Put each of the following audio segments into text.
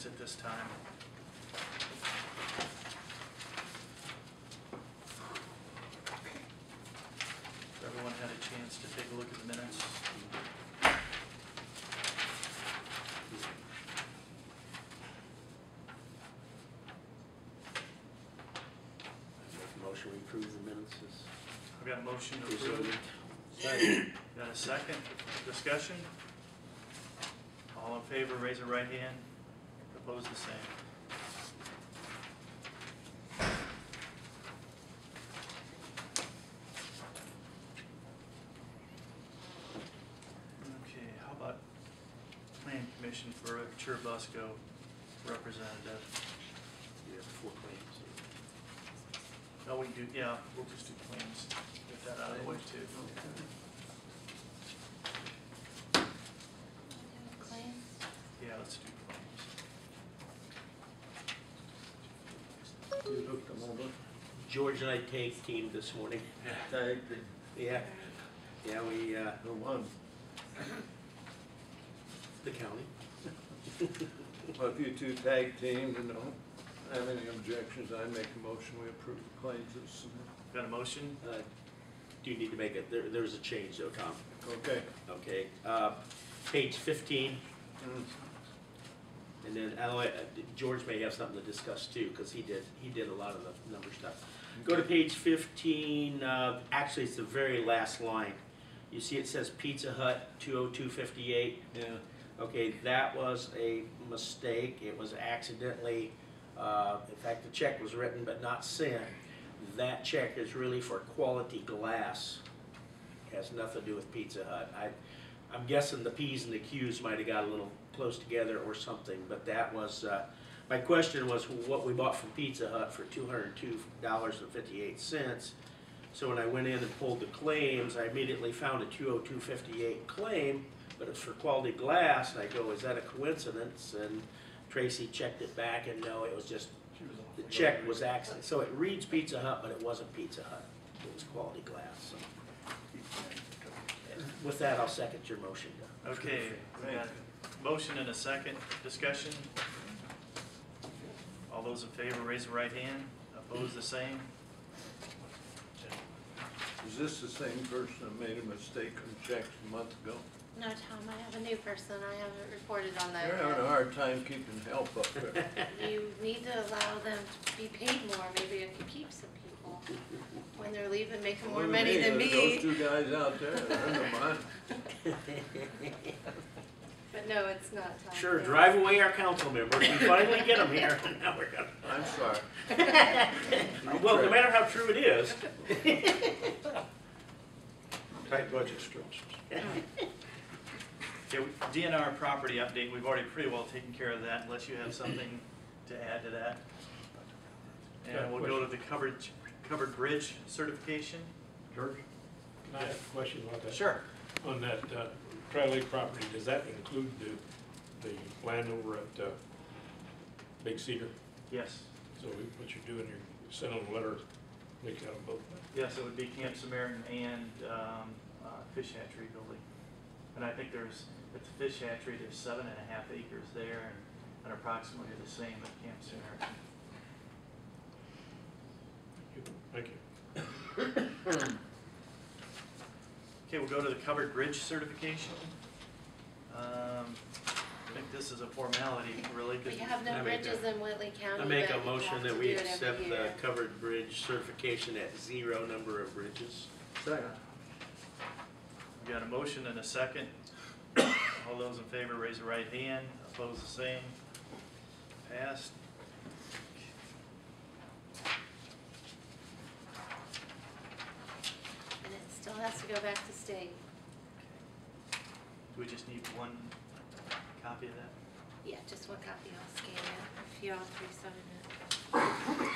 at this time. Everyone had a chance to take a look at the minutes. Motion we approve the minutes is I've got a motion to approve. presented. Second. Got a second? Discussion? All in favor, raise your right hand. Opposed, the same. Okay, how about Plan Commission for Busco representative? We have 4 claims. Oh, we do, yeah, we'll just do claims. Get that out of the way too. Claims? Yeah, let's do claims. You looked them over? George and I tag teamed this morning. Tag, Yeah, yeah, we, the one. the county. Well, if you two tag teamed and don't have any objections, I make a motion, we approve the claims as submitted. Got a motion? Do you need to make it, there's a change though, Tom. Okay. Okay, page 15, and then George may have something to discuss too, because he did a lot of the number stuff. Go to page 15, actually it's the very last line. You see it says Pizza Hut 20258. Yeah. Okay, that was a mistake. It was accidentally, in fact, the check was written but not sent. That check is really for Quality Glass. It has nothing to do with Pizza Hut. I'm guessing the P's and the Q's might have got a little close together or something, but that was, my question was what we bought from Pizza Hut for $202.58. So when I went in and pulled the claims, I immediately found a 202.58 claim, but it's for Quality Glass, and I go, is that a coincidence? And Tracy checked it back, and no, it was just, the check was accident. So it reads Pizza Hut, but it wasn't Pizza Hut. It was Quality Glass. So. With that, I'll second your motion. Okay, we got a motion and a second. Discussion? All those in favor, raise the right hand. Opposed, the same. Is this the same person that made a mistake on checks a month ago? No, Tom, I have a new person. I haven't reported on that You're having a yet. hard time keeping help up there. You need to allow them to be paid more. Maybe I could keep some people when they're leaving, making more money than Those me. 2 guys out there, they're in the money. But no, it's not Tom. Sure, drive away our council members. We finally get them here. Now we're gonna. I'm sorry. Well, no matter how true it is. Tight budget structures. Okay, DNR property update, we've already pretty well taken care of that, unless you have something to add to that. And we'll go to the covered bridge certification. George, can I ask a question about that? Sure. On that Rethlake property, does that include the land over at Big Cedar? Yes. So what you're doing, you're sending a letter, make out of both. Yes, it would be Camp Submarition and fish hatchery building. And I think there's, at the fish hatchery, there's 7.5 acres there and approximately the same at Camp Submarition. Thank you. Okay, we'll go to the covered bridge certification. I think this is a formality, really. We have no bridges in Whitley County. I make but a you motion have that to we do it every accept the year. covered bridge certification at 0 number of bridges. Second. We got a motion and a second. All those in favor, raise your right hand. Opposed, the same. Passed. And it still has to go back to state. Do we just need one copy of that? Yeah, just one copy. I'll scan it. If you all 3 sign it.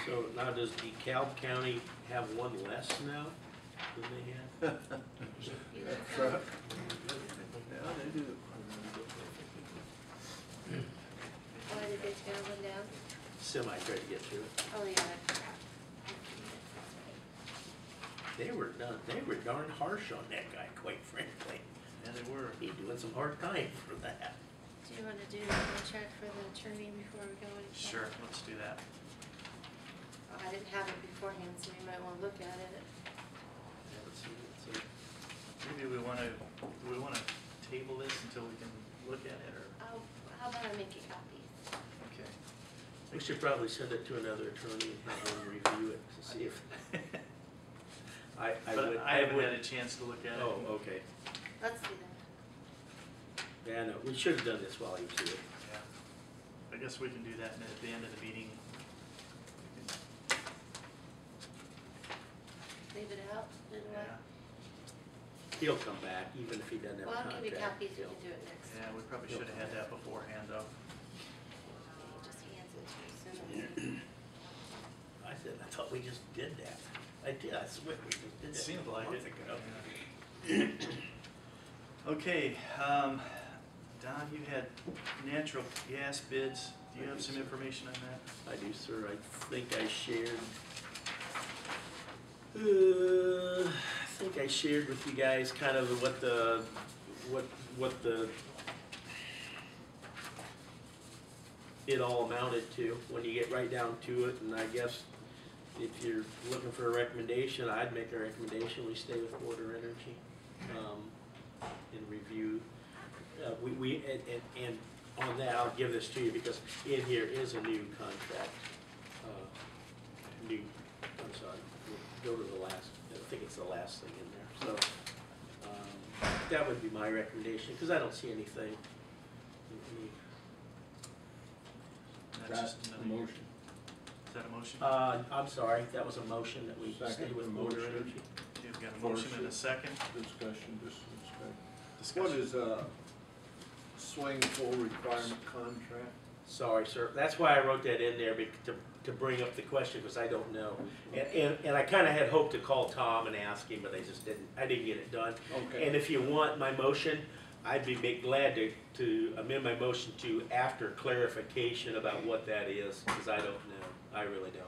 So now does DeKalb County have one less now than they had? You That's know, right. Yeah, they do. why did they tear one down? Semi tried to get to it. Oh, yeah. They were darn harsh on that guy, quite frankly. Yeah, they were. He doing some hard time for that. Do you wanna do the contract for the attorney before we go any further? Sure, let's do that. I didn't have it beforehand, so you might wanna look at it. Yeah, let's see. Maybe we wanna table this until we can look at it, or, How about I make you copies? okay. We should probably send it to another attorney and have them review it to see if. I But would. I haven't would- had a chance to look at it. Oh, okay. Let's do that. Yeah, no, we should have done this while he was here. Yeah. I guess we can do that, and at the end of the meeting, we can, Leave it out, and what? yeah, He'll come back, even if he doesn't have a Well, I'll contract. give you copies, you He'll- can do it next yeah, time. we probably should have had that beforehand, though. He just hands it to you soon. I said, I thought we just did that. I did, I swear we just did It that. seemed like months it. ago. Okay, Don, you had natural gas bids. Do you have some information on that? I do, sir. I think I shared. I think I shared with you guys kind of what the it all amounted to when you get right down to it. And I guess if you're looking for a recommendation, I'd make a recommendation. We stay with Border Energy and review. And on that, I'll give this to you because in here is a new contract. I'm sorry, we'll go to the last, I think it's the last thing in there. So that would be my recommendation because I don't see anything. That's just That's a another- motion. Is that a motion? I'm sorry, that was a motion that we Second stay with the Border motion. Energy. You've got a motion and a second. Discussion. Discussion. What is a swing full requirement contract? Sorry, sir. That's why I wrote that in there to bring up the question because I don't know. And I kind of had hoped to call Tom and ask him, but I didn't get it done. Okay. And if you want my motion, I'd be glad to amend my motion to after clarification about what that is because I don't know. I really don't.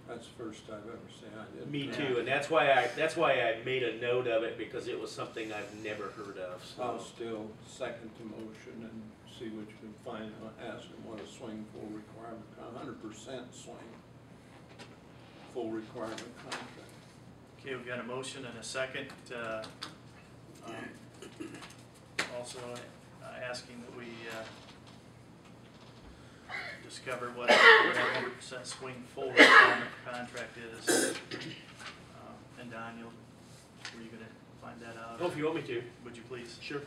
That's the first I've ever seen. I didn't. Me too, and that's why I made a note of it because it was something I've never heard of. I'll So still second the motion and see what you can find. I'll ask them what a swing full requirement, 100% swing full requirement contract. Okay, we've got a motion and a second. Also asking that we discover what a 100% swing full requirement contract is. And Don, were you gonna find that out? oh, if you want me to, Would you please? sure.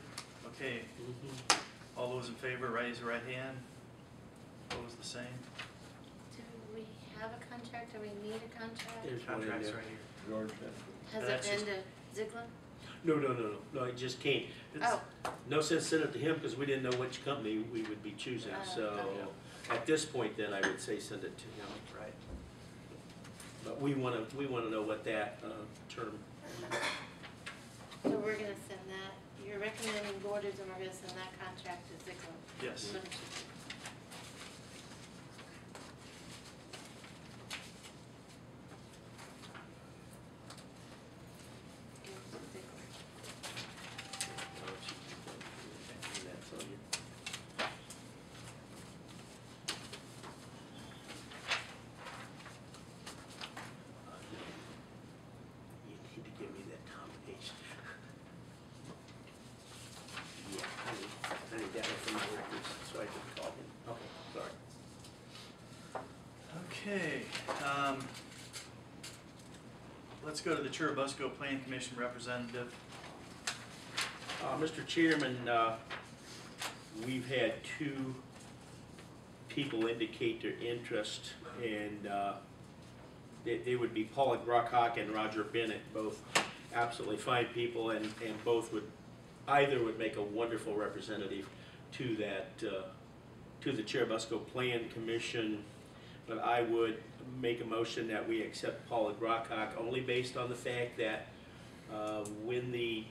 Okay, all those in favor, raise your right hand. Opposed, the same. Do we have a contract, or we need a contract? There's one in Contracts there. right here. George, Has That's it been to Ziegler? No, it just came. It's- Oh, No sense sending it to him because we didn't know which company we would be choosing. So okay. at this point then I would say send it to him. Right. But we wanna know what that term. so we're gonna send that, you're recommending Borders, and we're gonna send that contract to Ziegler. Yes. What it should be. Go to Ziegler. That's on you. You need to give me that combination. Yeah, I need that one for my records so I can call him. Okay, sorry. Okay, let's go to the Busco Plan Commission representative. Mr. Chairman, we've had two people indicate their interest, and they would be Paula Grockhawk and Roger Bennett, both absolutely fine people, and either would make a wonderful representative to that, to the Busco Plan Commission. But I would make a motion that we accept Paula Grockhawk only based on the fact that when the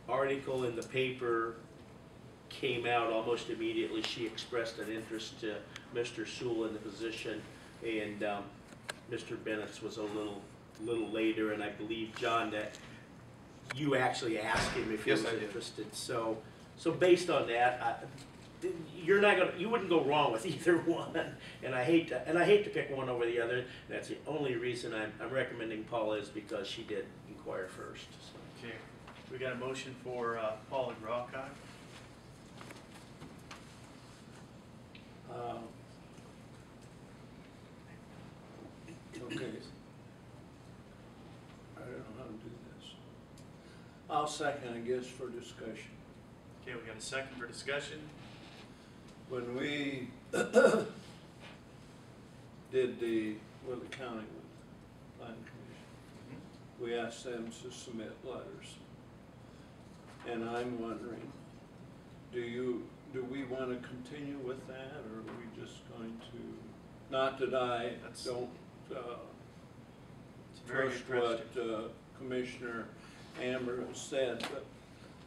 article in the paper came out, almost immediately she expressed an interest to Mr. Sewell in the position, and Mr. Bennett's was a little later, and I believe, John, that you actually asked him if he Yes, was I did. interested. So based on that, you're not gonna, you wouldn't go wrong with either one, and I hate to pick one over the other. That's the only reason I'm recommending Paula is because she did inquire first. So. Okay, we got a motion for Palla G. Okay. I don't know how to do this. I'll second, I guess, for discussion. Okay, we got a second for discussion. When we did the Whitley County Plan Commission, we asked them to submit letters. And I'm wondering, do we want to continue with that, or are we just going to, not that I don't It's a very trust good what question. Commissioner Amber has said, but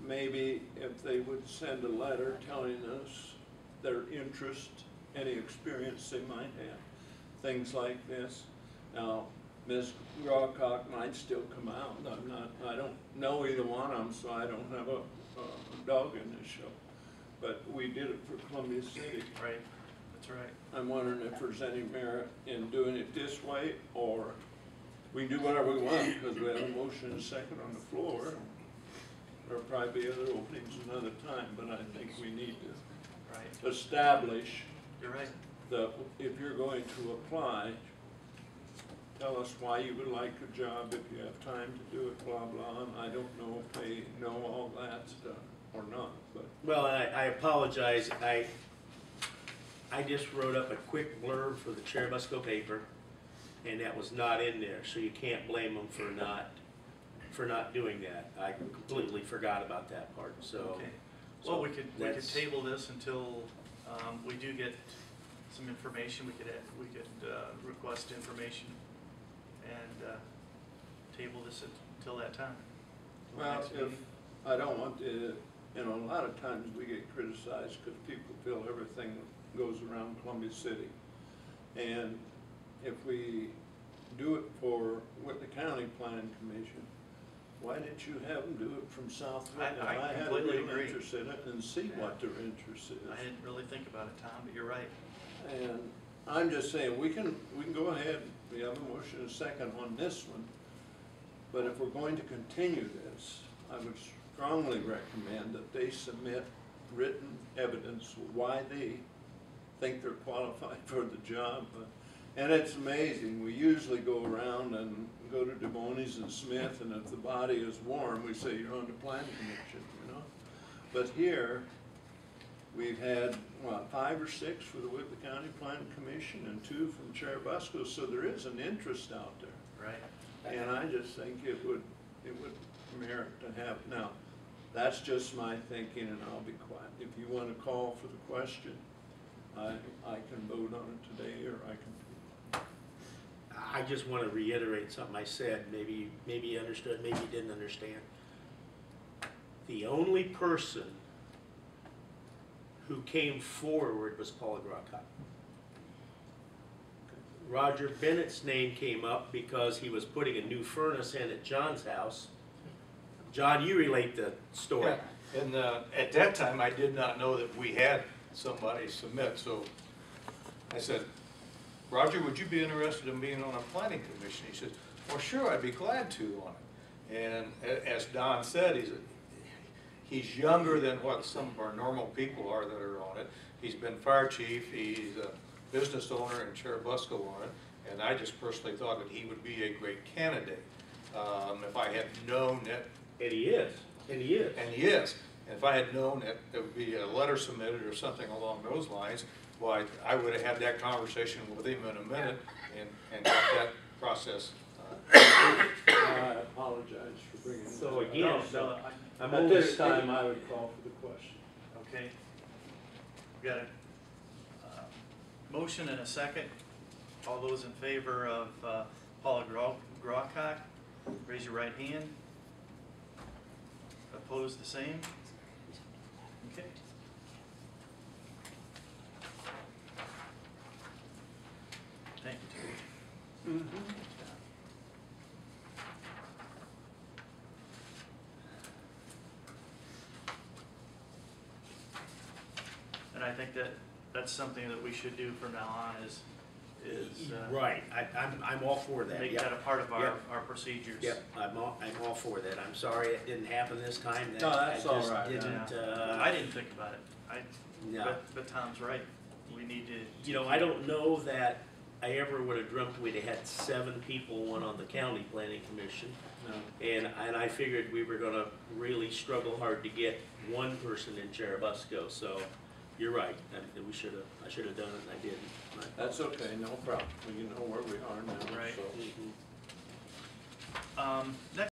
maybe if they would send a letter telling us their interest, any experience they might have, things like this. Now, Ms. Rawcock might still come out. I don't know either one of them, so I don't have a dog in this show. But we did it for Columbia City. Right, that's right. I'm wondering if there's any merit in doing it this way, or we can do whatever we want because we have a motion and a second on the floor. There'll probably be other openings another time, but I think we need to Right. establish You're right. that if you're going to apply, tell us why you would like a job, if you have time to do it, blah, blah, and I don't know if they know all that stuff or not, but. Well, I apologize. I just wrote up a quick blurb for the Busco paper, and that was not in there, so you can't blame them for not doing that. I completely forgot about that part, so. Okay. Well, we could that's- table this until we do get some information. We could request information and table this until that time. Till Well, next if, meeting. I don't want to, a lot of times we get criticized because people feel everything goes around Columbia City. And if we do it for Whitley County Plan Commission, why didn't you have them do it from South Whitley? I had a completely real agree. interest in it and see what their interest is. I didn't really think about it, Tom, but you're right. And I'm just saying, we can go ahead, we have a motion and a second on this one, but if we're going to continue this, I would strongly recommend that they submit written evidence why they think they're qualified for the job. And it's amazing, we usually go around and go to Des Moines and Smith, and if the body is warm, we say you're on the plan commission, you know? But here, we've had, what, 5 or 6 for the Whitley County Plan Commission and 2 from Sheriff Busco, so there is an interest out there. Right. And I just think it would merit to have, now, that's just my thinking, and I'll be quiet. If you want to call for the question, I can vote on it today, or I can. I just want to reiterate something I said. Maybe you understood, maybe you didn't understand. The only person who came forward was Palla G. Roger Bennett's name came up because he was putting a new furnace in at John's house. John, you relate the story. Yeah, and at that time, I did not know that we had somebody submit, so I said, Roger, would you be interested in being on a planning commission? He said, well, sure, I'd be glad to on it. And as Don said, he's younger than what some of our normal people are that are on it. He's been fire chief, he's a business owner and Sheriff Busco on it, and I just personally thought that he would be a great candidate. If I had known that. And he is. And he is. And if I had known that there would be a letter submitted or something along those lines, well, I would have had that conversation with him in a minute and got that process. I apologize for bringing this So up. again, No, I'm At only this time, I would call for the question. Okay. We got a motion and a second. All those in favor of Palla G, raise your right hand. Opposed, the same? Okay. Thank you, Terry. And I think that that's something that we should do from now on is Right, I'm all for that, make yep. that a part of Yep. our procedures. Yep, I'm all for that. I'm sorry it didn't happen this time. No, that's all right. I just didn't, I didn't think about it. no. But Tom's right. We need to. You know, I don't know that I ever would have dreamt we'd have had 7 people, one on the county planning commission. No. And I figured we were gonna really struggle hard to get one person in chair of Busco, so you're right. I should have done it and I didn't. That's okay, no problem. We know where we are now, Right. so. Mhm. Next